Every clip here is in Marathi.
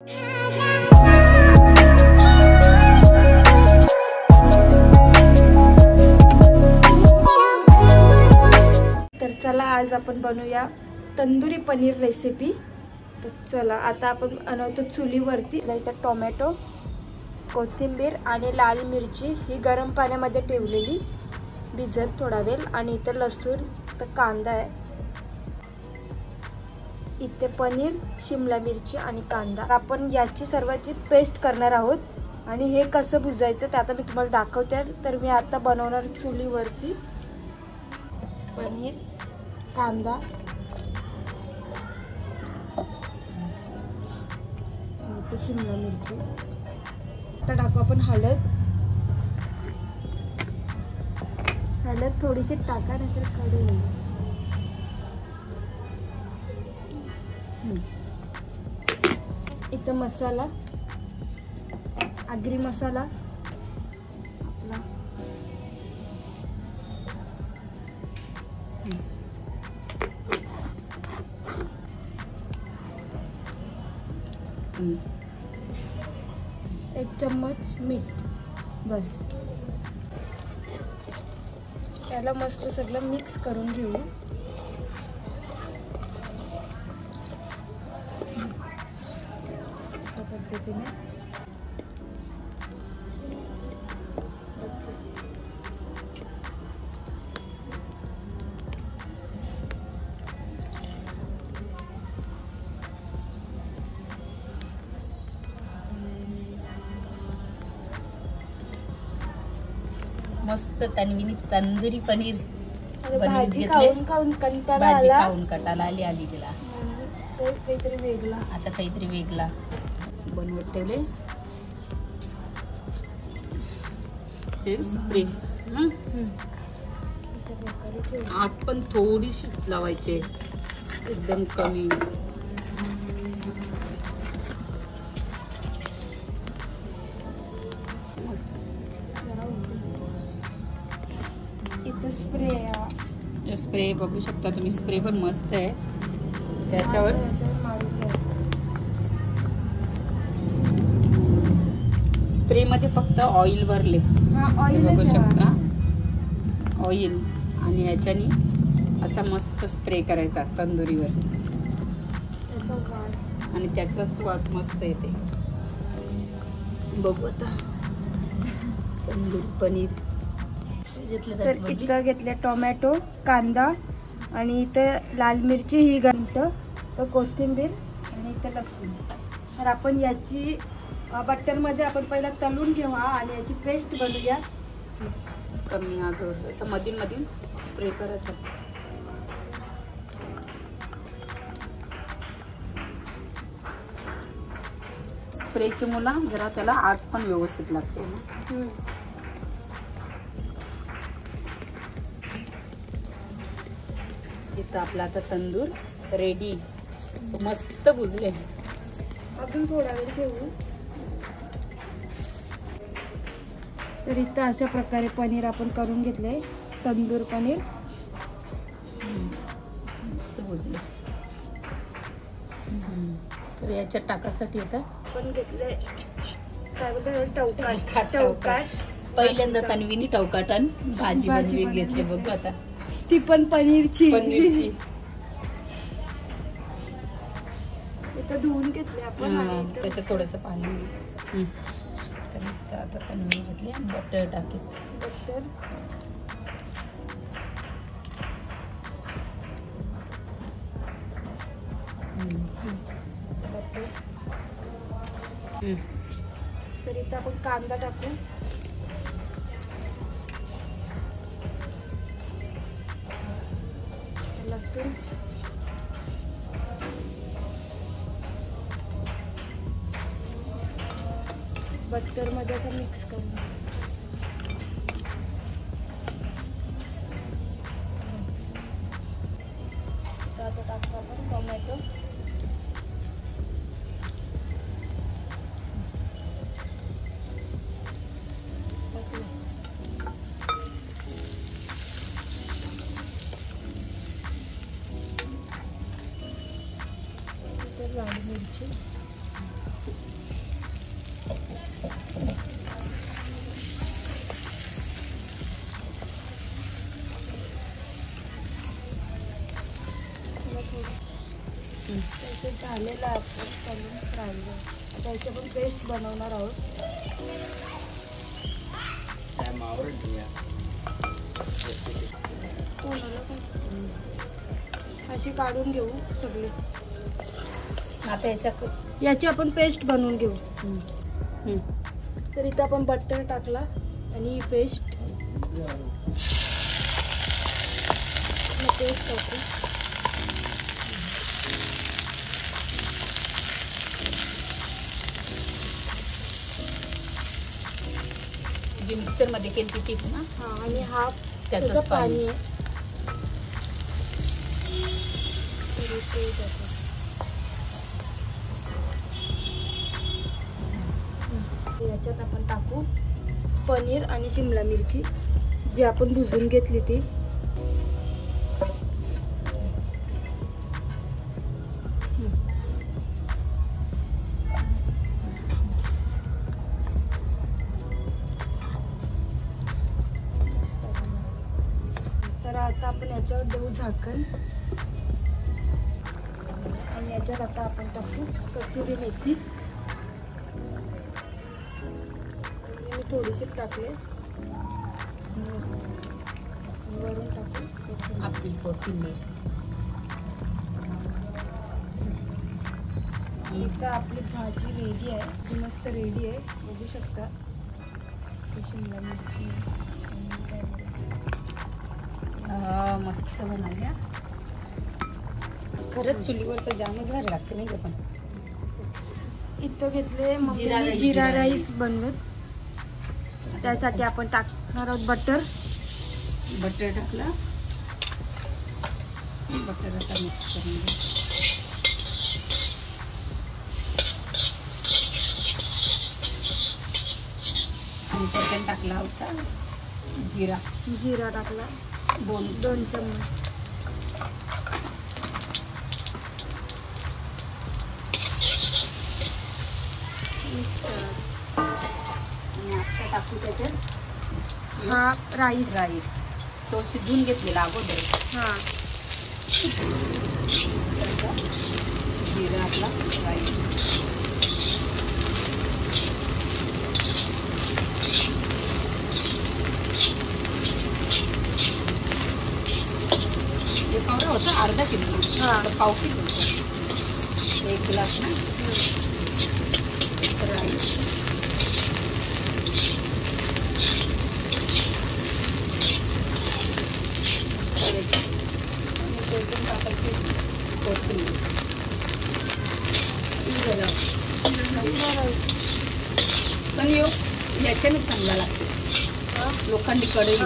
तर चला आज आपण बनवूया तंदुरी पनीर रेसिपी। तर चला आता आपण बनवतो चुलीवरती। इथे टोमॅटो, कोथिंबीर आणि लाल मिरची ही गरम पाण्यामध्ये ठेवलेली भिजत थोडा वेळ, आणि इथे लसूण तर कांदा आहे, इथे पनीर, शिमला मिरची आणि कांदा। आपण याची सर्वांची पेस्ट करणार आहोत, आणि हे कसं भुजायचं ते आता मी तुम्हाला दाखवते। तर मी आता बनवणार चुलीवरती पनीर, कांदा, इथे शिमला मिरची। आता टाकू आपण हळद थोडीशी टाका, नंतर कडू होईल। इथं मसाला, आगरी मसाला आपला, एक चम्मच मीठ, बस। त्याला मस्त सगळं मिक्स करून घेऊ। अशा पद्धतीने मस्त तन्वीनी तंदुरी पनीर भाजी खाऊन कंटाळा भाजी आला, खाऊन कटाला आली तिला। काहीतरी वेगळा, आता काहीतरी वेगळा बनवत ठेवले। ते स्प्रे आग पण थोडीशी लावायचे, एकदम कमी। इथं स्प्रे बघू शकता तुम्ही, स्प्रे पण मस्त आहे। त्याच्यावर स्प्रे मध्ये फक्त ऑइल भरले, बघू शकता ऑइल, आणि याच्यानी असा मस्त स्प्रे करायचा तंदुरीवर, आणि त्याचाच वास मस्त येते। बघू आता तंदुरी पनीर। तर इथं घेतले टोमॅटो, कांदा, आणि इथं लाल मिरची ही घंट, तर कोथिंबीर, आणि इथं लसूण। तर आपण याची बटरमध्ये आपण पहिला तळून घेऊया आणि याची पेस्ट बनवूया। कमी आगवर असं मधील स्प्रे करायचा। स्प्रेची मुला जरा त्याला आग पण व्यवस्थित लागते ना। इथं आपला आता तंदूर रेडी, मस्त भुजले। अजून थोडा वेळ ठेवू। तर इथं अशा प्रकारे पनीर आपण करून घेतले, तंदूर पनीर मस्त भुजले। तर याच्या टाकासाठी आता आपण घेतले काय बोलतात टवकाट। पहिल्यांदा तन्वीनी टवकाटन भाजी बनवून घेतली, बघू आता ती पण पनीरची। इथं धुवून घेतले आपण, आणि त्याच्यात थोडंसं पाणी। तर आता तन्वी घेतली, बटर टाकली, बटर, तर इथं आपण कांदा टाकू, लसूण, बटर मध्ये असं मिक्स करून। आता टाकतो आपण टोमॅटो, लाल मिरची, झालेलं आहे आपण तळून राहिलं. आता याची आपण पेस्ट बनवणार आहोत. अशी काढून घेऊ सगळे. आता याची आपण पेस्ट बनवून घेऊ. तर इथं आपण बटर टाकला आणि ही पेस्ट टाकू. जी मिक्सर मध्ये केली तीच ना. हा, आणि हा त्याचं पाणी आहे. याच्यात आपण टाकू पनीर आणि शिमला मिरची जी आपण भुजून घेतली ती. तर आता आपण याच्यावर देऊ झाकण आणि याच्यात आता आपण टाकू कसुरी मेथी. मी थोडीशी टाकले. वरून टाकू आपली कोथिंबीर. इथं आपली भाजी रेडी आहे, जी मस्त रेडी आहे. बघू शकता. शिमला मिरची मस्त बनवल्या. खरंच चुलीवरचं जामच भारी लागते नाही का. पण इथं घेतले जिरा राईस बनवत. त्यासाठी आपण टाकणार आहोत बटर. बटर टाकला. बटर असा मिक्स करून घ्या. आणि त्याच्यात टाकला होता जिरा टाकला 2 चम्मच. मिक्स करायचं. आणि आता टाकू त्याच्यात हा राईस तो शिजवून घेतलेला अगोदर. हा, जिरा आपला राईस. हे पावडर होतं अर्धा किलो. हा, पाव किलो 1 ग्लास ना. राईस पण याच्याने चांगला लागतो. लोखंडी कढई.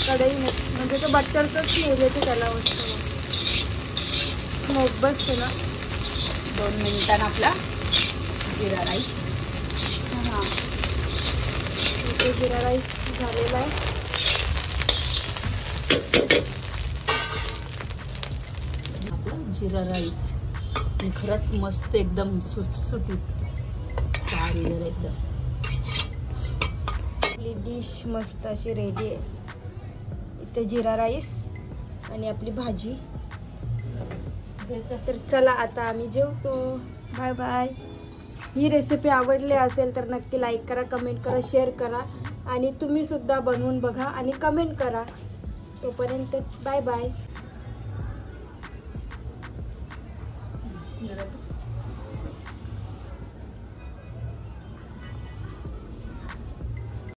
कढई म्हणजे तो बटरच नेले ते त्याला स्मोक बसते ना. 2 मिनिटांना आपला जिरा राईस. हा, इथे जिरा राईस झालेला आहे. आपला जिरा राईस खरंच मस्त एकदम सुटसुटीत भारी झालं एकदम. आपली डिश मस्त अशी रेडी आहे. इथे जिरा राईस आणि आपली भाजी. तर चला आता आम्ही जेवतो. Bye bye. ही रेसिपी आवडली असेल तर नक्की लाईक करा, कमेंट करा, शेअर करा आणि तुम्ही सुद्धा बनवून बघा आणि कमेंट करा. तोपर्यंत बाय बाय.